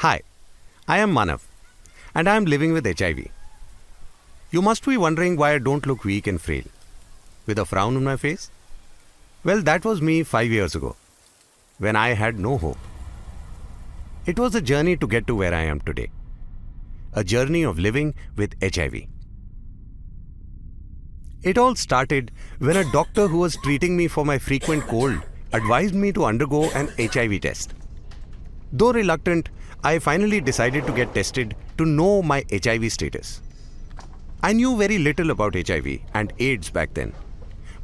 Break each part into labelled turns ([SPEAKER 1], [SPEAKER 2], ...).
[SPEAKER 1] Hi, I am Manav and I am living with HIV. You must be wondering why I don't look weak and frail, with a frown on my face. Well, that was me 5 years ago, when I had no hope. It was a journey to get to where I am today. A journey of living with HIV. It all started when a doctor who was treating me for my frequent cold advised me to undergo an HIV test. Though reluctant, I finally decided to get tested to know my HIV status. I knew very little about HIV and AIDS back then,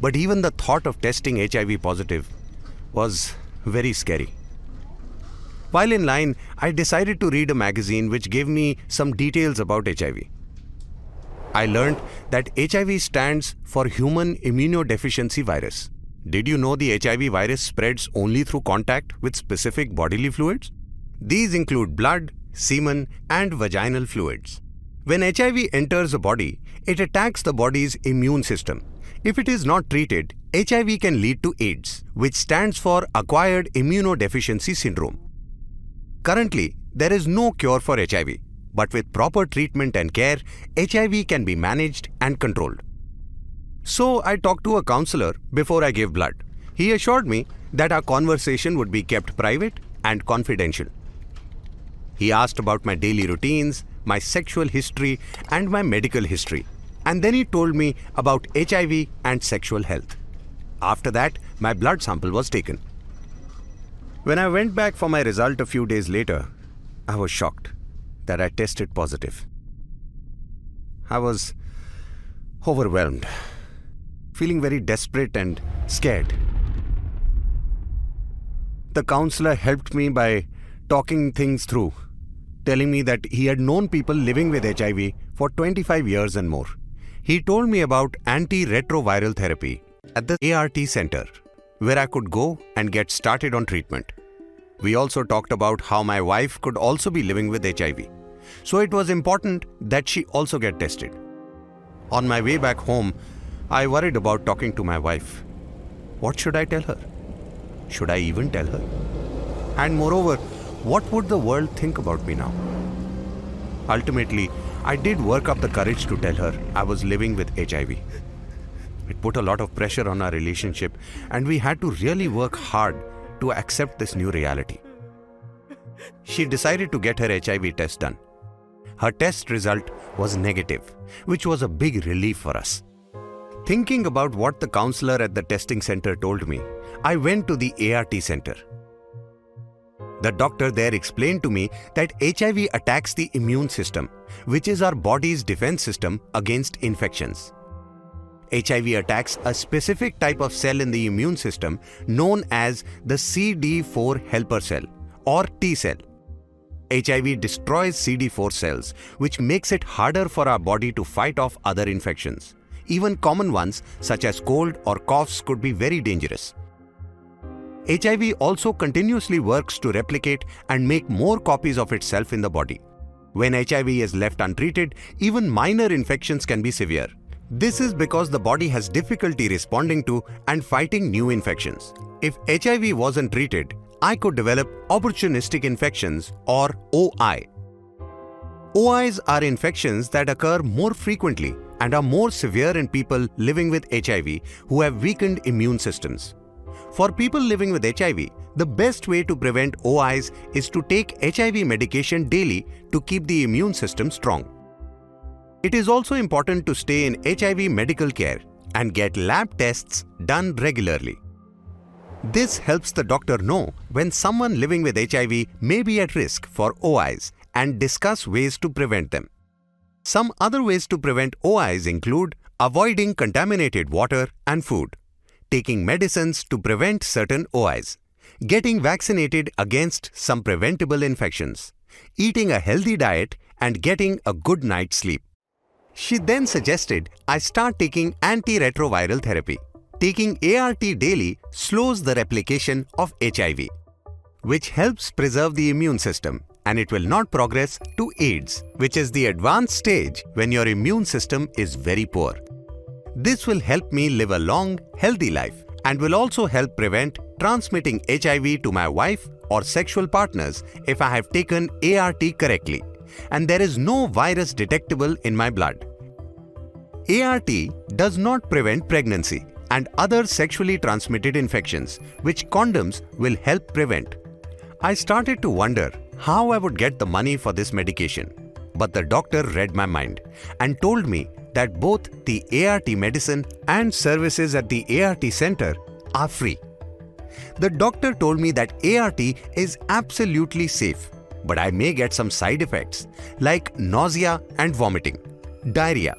[SPEAKER 1] but even the thought of testing HIV positive was very scary. While in line, I decided to read a magazine which gave me some details about HIV. I learned that HIV stands for Human Immunodeficiency Virus. Did you know the HIV virus spreads only through contact with specific bodily fluids? These include blood, semen, and vaginal fluids. When HIV enters a body, it attacks the body's immune system. If it is not treated, HIV can lead to AIDS, which stands for Acquired Immunodeficiency Syndrome. Currently, there is no cure for HIV, but with proper treatment and care, HIV can be managed and controlled. So I talked to a counselor before I gave blood. He assured me that our conversation would be kept private and confidential. He asked about my daily routines, my sexual history, and my medical history. And then he told me about HIV and sexual health. After that, my blood sample was taken. When I went back for my result a few days later, I was shocked that I tested positive. I was overwhelmed, feeling very desperate and scared. The counselor helped me by talking things through, telling me that he had known people living with HIV for 25 years and more. He told me about antiretroviral therapy at the ART center, where I could go and get started on treatment. We also talked about how my wife could also be living with HIV, so it was important that she also get tested. On my way back home, I worried about talking to my wife. What should I tell her? Should I even tell her? And moreover, what would the world think about me now? Ultimately, I did work up the courage to tell her I was living with HIV. It put a lot of pressure on our relationship, and we had to really work hard to accept this new reality. She decided to get her HIV test done. Her test result was negative, which was a big relief for us. Thinking about what the counselor at the testing center told me, I went to the ART center. The doctor there explained to me that HIV attacks the immune system, which is our body's defense system against infections. HIV attacks a specific type of cell in the immune system known as the CD4 helper cell or T cell. HIV destroys CD4 cells, which makes it harder for our body to fight off other infections. Even common ones such as cold or coughs could be very dangerous. HIV also continuously works to replicate and make more copies of itself in the body. When HIV is left untreated, even minor infections can be severe. This is because the body has difficulty responding to and fighting new infections. If HIV wasn't treated, I could develop opportunistic infections or OI. OIs are infections that occur more frequently and are more severe in people living with HIV who have weakened immune systems. For people living with HIV, the best way to prevent OIs is to take HIV medication daily to keep the immune system strong. It is also important to stay in HIV medical care and get lab tests done regularly. This helps the doctor know when someone living with HIV may be at risk for OIs and discuss ways to prevent them. Some other ways to prevent OIs include avoiding contaminated water and food, taking medicines to prevent certain OIs, getting vaccinated against some preventable infections, eating a healthy diet, and getting a good night's sleep. She then suggested I start taking antiretroviral therapy. Taking ART daily slows the replication of HIV, which helps preserve the immune system, and it will not progress to AIDS, which is the advanced stage when your immune system is very poor. This will help me live a long, healthy life and will also help prevent transmitting HIV to my wife or sexual partners if I have taken ART correctly, and there is no virus detectable in my blood. ART does not prevent pregnancy and other sexually transmitted infections, which condoms will help prevent. I started to wonder how I would get the money for this medication, but the doctor read my mind and told me that both the ART medicine and services at the ART center are free. The doctor told me that ART is absolutely safe, but I may get some side effects like nausea and vomiting, diarrhea,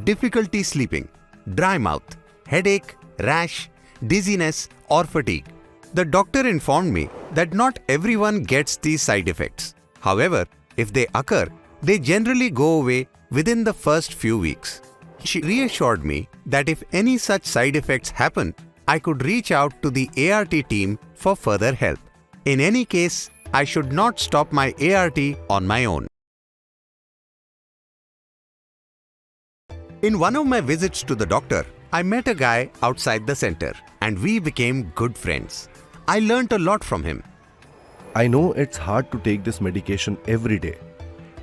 [SPEAKER 1] difficulty sleeping, dry mouth, headache, rash, dizziness or fatigue. The doctor informed me that not everyone gets these side effects. However, if they occur, they generally go away within the first few weeks. She reassured me that if any such side effects happen, I could reach out to the ART team for further help. In any case, I should not stop my ART on my own. In one of my visits to the doctor, I met a guy outside the center and we became good friends. I learnt a lot from him.
[SPEAKER 2] I know it's hard to take this medication every day.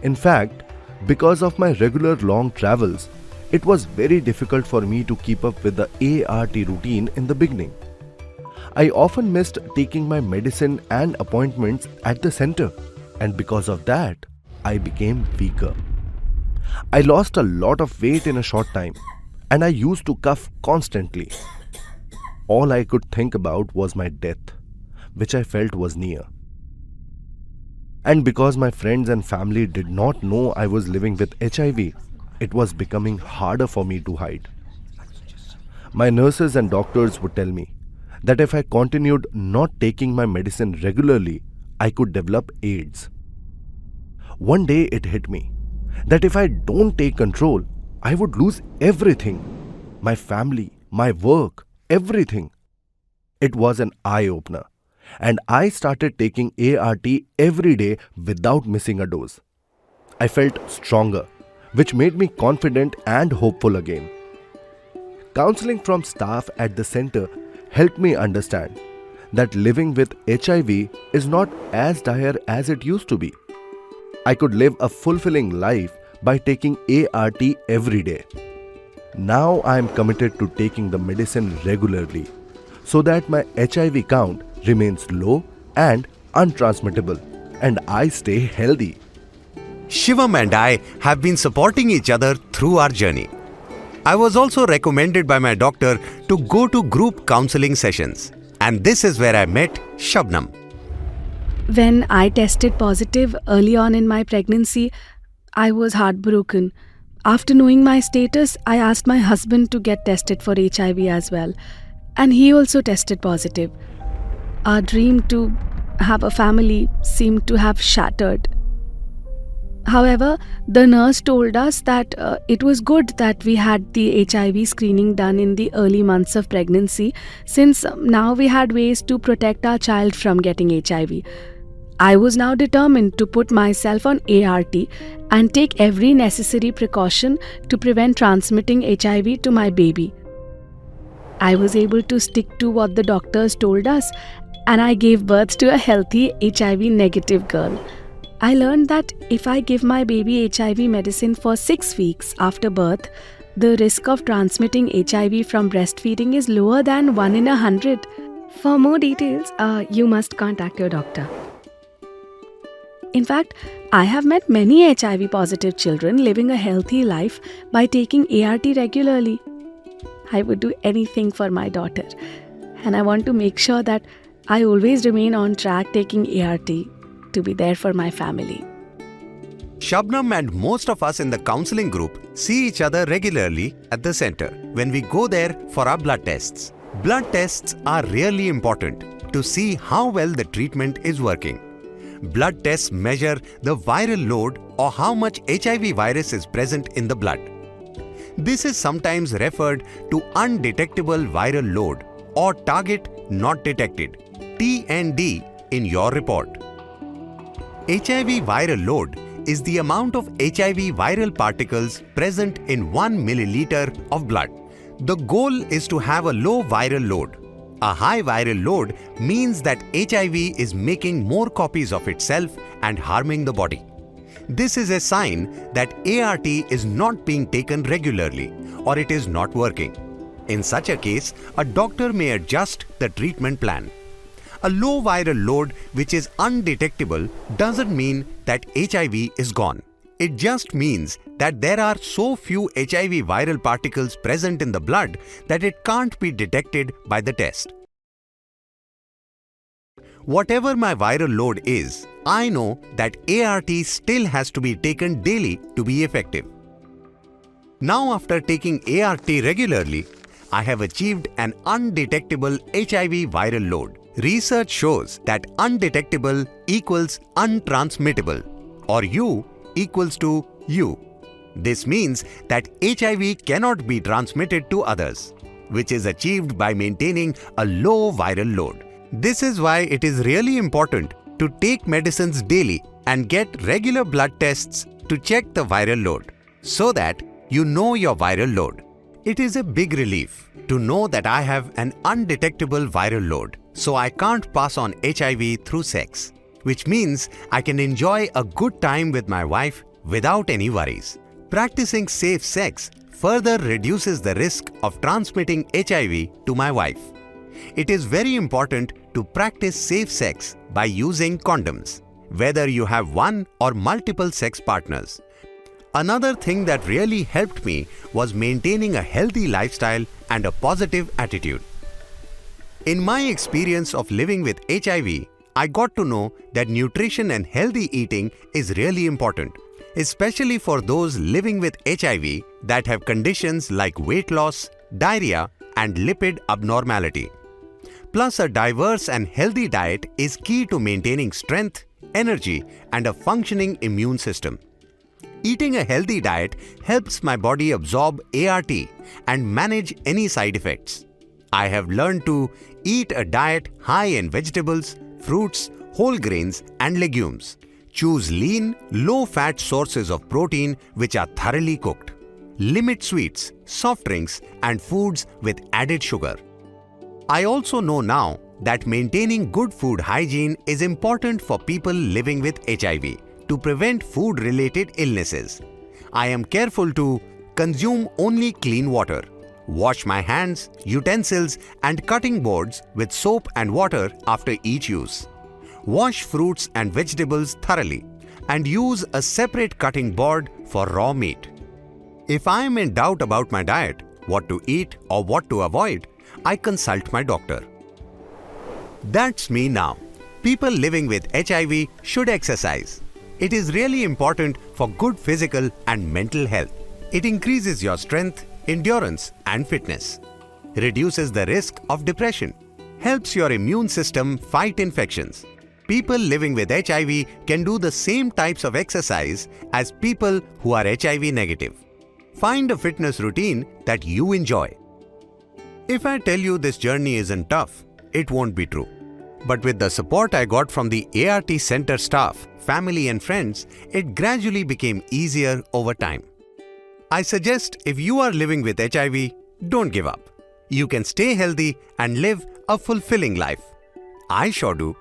[SPEAKER 2] In fact, because of my regular long travels, it was very difficult for me to keep up with the ART routine in the beginning. I often missed taking my medicine and appointments at the center, and because of that, I became weaker. I lost a lot of weight in a short time, and I used to cough constantly. All I could think about was my death, which I felt was near. And because my friends and family did not know I was living with HIV, it was becoming harder for me to hide. My nurses and doctors would tell me that if I continued not taking my medicine regularly, I could develop AIDS. One day it hit me that if I don't take control, I would lose everything. My family, my work, everything. It was an eye-opener, and I started taking ART every day without missing a dose. I felt stronger, which made me confident and hopeful again. Counseling from staff at the center helped me understand that living with HIV is not as dire as it used to be. I could live a fulfilling life by taking ART every day. Now I am committed to taking the medicine regularly so that my HIV count remains low and untransmittable and I stay healthy.
[SPEAKER 1] Shivam and I have been supporting each other through our journey. I was also recommended by my doctor to go to group counseling sessions, and this is where I met Shabnam.
[SPEAKER 3] When I tested positive early on in my pregnancy, I was heartbroken. After knowing my status, I asked my husband to get tested for HIV as well, and he also tested positive. Our dream to have a family seemed to have shattered. However, the nurse told us that it was good that we had the HIV screening done in the early months of pregnancy, since now we had ways to protect our child from getting HIV. I was now determined to put myself on ART and take every necessary precaution to prevent transmitting HIV to my baby. I was able to stick to what the doctors told us, and I gave birth to a healthy HIV-negative girl. I learned that if I give my baby HIV medicine for 6 weeks after birth, the risk of transmitting HIV from breastfeeding is lower than 1 in 100. For more details, you must contact your doctor. In fact, I have met many HIV-positive children living a healthy life by taking ART regularly. I would do anything for my daughter, and I want to make sure that I always remain on track taking ART to be there for my family.
[SPEAKER 1] Shabnam and most of us in the counseling group see each other regularly at the center when we go there for our blood tests. Blood tests are really important to see how well the treatment is working. Blood tests measure the viral load or how much HIV virus is present in the blood. This is sometimes referred to undetectable viral load or target not detected, TND, in your report. HIV viral load is the amount of HIV viral particles present in 1 milliliter of blood. The goal is to have a low viral load. A high viral load means that HIV is making more copies of itself and harming the body. This is a sign that ART is not being taken regularly or it is not working. In such a case, a doctor may adjust the treatment plan. A low viral load which is undetectable doesn't mean that HIV is gone. It just means that there are so few HIV viral particles present in the blood that it can't be detected by the test. Whatever my viral load is, I know that ART still has to be taken daily to be effective. Now, after taking ART regularly, I have achieved an undetectable HIV viral load. Research shows that undetectable equals untransmittable, or U equals to U. This means that HIV cannot be transmitted to others, which is achieved by maintaining a low viral load. This is why it is really important to take medicines daily and get regular blood tests to check the viral load, so that you know your viral load. It is a big relief to know that I have an undetectable viral load, so I can't pass on HIV through sex, which means I can enjoy a good time with my wife without any worries. Practicing safe sex further reduces the risk of transmitting HIV to my wife. It is very important to practice safe sex by using condoms, whether you have one or multiple sex partners. Another thing that really helped me was maintaining a healthy lifestyle and a positive attitude. In my experience of living with HIV, I got to know that nutrition and healthy eating is really important, especially for those living with HIV that have conditions like weight loss, diarrhea, and lipid abnormality. Plus, a diverse and healthy diet is key to maintaining strength, energy, and a functioning immune system. Eating a healthy diet helps my body absorb ART and manage any side effects. I have learned to eat a diet high in vegetables, fruits, whole grains, and legumes. Choose lean, low-fat sources of protein which are thoroughly cooked. Limit sweets, soft drinks, and foods with added sugar. I also know now that maintaining good food hygiene is important for people living with HIV to prevent food-related illnesses. I am careful to consume only clean water, wash my hands, utensils, and cutting boards with soap and water after each use. Wash fruits and vegetables thoroughly and use a separate cutting board for raw meat. If I am in doubt about my diet, what to eat or what to avoid, I consult my doctor. That's me now. People living with HIV should exercise. It is really important for good physical and mental health. It increases your strength, endurance, and fitness, reduces the risk of depression, helps your immune system fight infections. People living with HIV can do the same types of exercise as people who are HIV negative. Find a fitness routine that you enjoy. If I tell you this journey isn't tough, it won't be true. But with the support I got from the ART Center staff, family and friends, it gradually became easier over time. I suggest if you are living with HIV, don't give up. You can stay healthy and live a fulfilling life. I sure do.